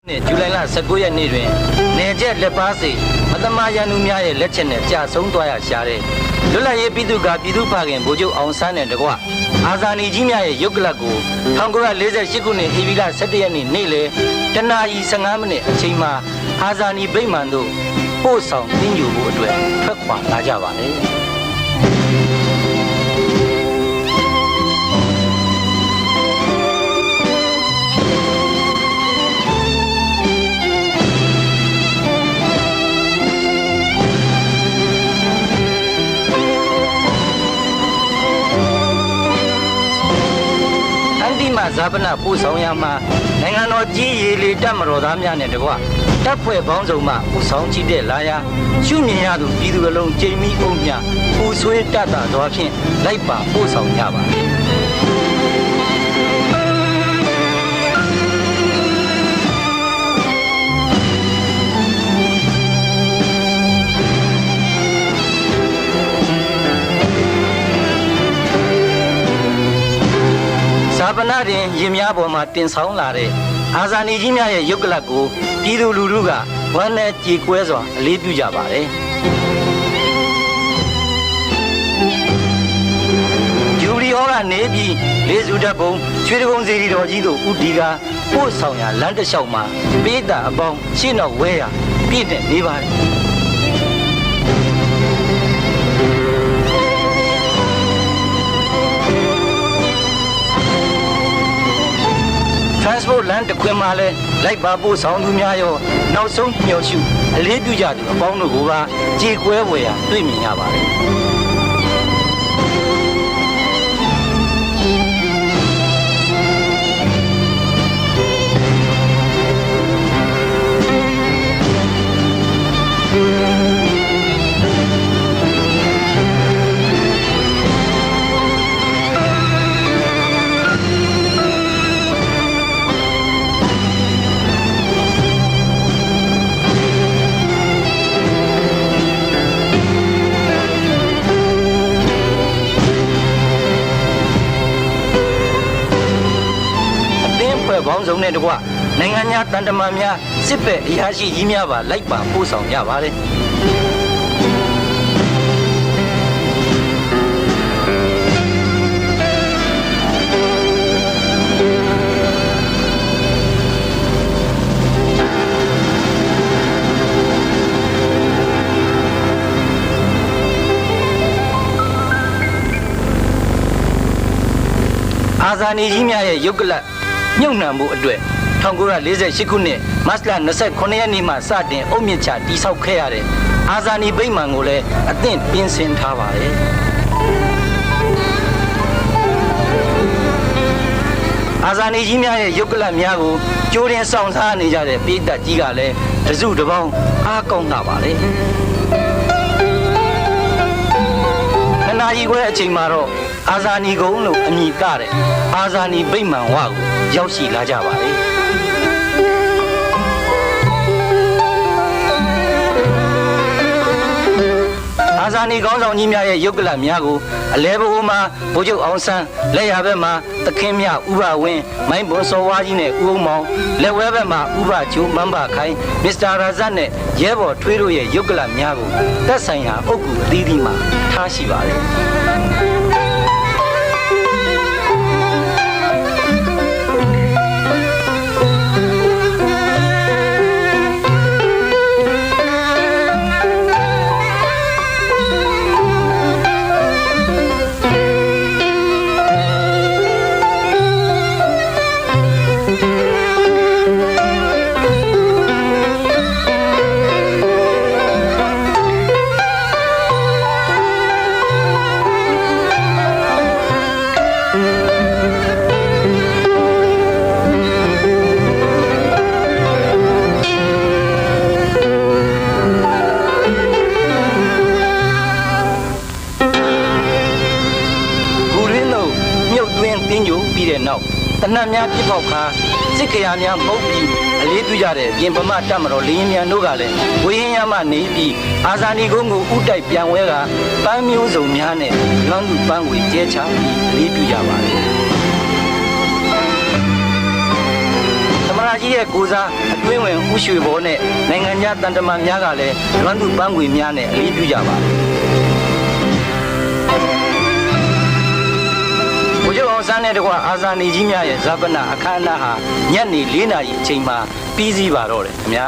ဇူလိုင်လ19ရက်နေ့တွင်နေကျက်လက်ပါစီမသမယန္တုများရဲ့လက်ချက်နဲ့ကြာဆုံးသွားရရှာတဲ့လွတ်လပ်ရေးပြည်သူ့ကပြည်သူ့ဖခင်ဗိုလ်ချုပ်အောင်ဆန်းနဲ့တကွအာဇာနည်ကြီးများရဲ့ရုပ်ကလပ်ကို1948ခုနှစ်ဧပြီလ17ရက်နေ့နေ့လယ်တနာရီ15မိနစ်အချိန်မှာအာဇာနည်ဗိမာန်သို့ပို့ဆောင်တင်ယူဖို့အတွက်ထွက်ခွာလာကြပါလေဇာပနပို့ဆောင်ရမှာနိုင်ငံတော်ကြီးရေလေတပ်မတော်သားများနဲ့တကွတပ်ဖွဲ့ပေါင်းစုံမှပူဆောင်ချီတဲ့လာရာရှုမြင်ရသူပြည်သူအလုံးကြိမ်မီအုံမြပူဆွေးတတ်တာသောဖြင့်လိုက်ပါပို့ဆောင်ကြပါဇာပနာတွင်ရင်များပေါ်မှာတင်ဆောင်လာတဲ့အာဇာနည်ကြီးများရဲ့ရုပ်ကလပ်ကိုပြည်သူလူထုကဝမ်းနဲ့ကြေကွဲစွာအလေးပြုကြပါတယ်။ယူရီဟောကနေပြီးလေးစုတပ်ပုံရွှေတကုံစီရီတော်ကြီးတို့ဥတီကပို့ဆောင်ရလမ်းတစ်လျှောက်မှာပေးတာအပေါင်းရှင်းတော့ဝဲရပြည့်တဲ့နေပါတယ်။ transport လမ်းတစ်ခွင်မှာလဲလိုက်ပါပို့ဆောင်သူများရောနောက်ဆုံးမျှော်ရှုအလေးပြုကြသူအပေါင်းတို့ကိုပါကြေကွဲဝယ်ရတွေ့မြင်ရပါတယ်ဘောင်းဆောင်နဲ့တကွနိုင်ငံများတန်တမာများစစ်ဘက်အရာရှိကြီးများပါလိုက်ပါပို့ဆောင်ကြပါတယ်အာဇာနည်ကြီးများရဲ့ရုပ်ကလပ်မြုပ်နှံမှုအတွက်1948ခုနှစ်မတ်လ29ရက်နေ့မှစတင်အုတ်မြစ်ချတိဆောက်ခဲ့ရတဲ့အာဇာနည်ဗိမာန်ကိုလည်းအသင့်ပြင်ဆင်ထားပါတယ်အာဇာနည်ကြီးများရဲ့ရုပ်ကလပ်များကိုကြိုးတင်ဆောင်စားနေကြတဲ့ပြည်သက်ကြီးကလည်းတစုတပေါင်းအားကောင်းတာပါလေခဏကြီးခွဲအချိန်မှာတော့အာဇာနည်ကုန်းလို့အမည်ကတဲ့အာဇာနည်ဗိမာန်ဝကိုရောက်ရှိလာကြပါလေအာဇာနည်ကောင်းဆောင်ကြီးများရဲ့ရုပ်ကလပ်များကိုအလဲဘိုးမှာဗိုလ်ချုပ်အောင်ဆန်းလက်ရဘက်မှာသခင်မြဥပဝင်းမိုင်းဘွန်စောဝါကြီးနဲ့ဦးအောင်မောင်လက်ဝဲဘက်မှာဥပချိုးမန်းပါခိုင်မစ္စတာရာဇတ်နဲ့ရဲဘော်ထွေးတို့ရဲ့ရုပ်ကလပ်များကိုသက်ဆိုင်ရာအုပ်ကူအသီးသီးမှာထားရှိပါတယ်တနတ်များပြစ်ပေါက်ခါစစ်ခရာများမုတ်ပြီးအလေးပြုကြတဲ့ပြင်ပမတပ်မတော်လင်းများတို့ကလည်းဝေရင်ရမှနေပြီးအာဇာနည်ကုန်းကိုဥတိုက်ပြန်ဝဲကပန်းမျိုးစုံများနဲ့လွမ်းသူပန်းဝေကျဲချပြီးအလေးပြုကြပါတယ်သမရကြီး ရဲ့ကိုစားအတွင်းဝင်ဥရွှေဘောနဲ့နိုင်ငံခြားတန်တမန်များကလည်းလွမ်းသူပန်းခွေများနဲ့အလေးပြုကြပါတယ်ဘုရားအောင်ဆန်းတဲ့တကွာအာဇာနည်ကြီးများရဲ့ဇာပနာအခမ်းအနားဟာညနေ4 နာရီအချိန်မှာပြီးစီးပါတော့တယ်ခင်ဗျာ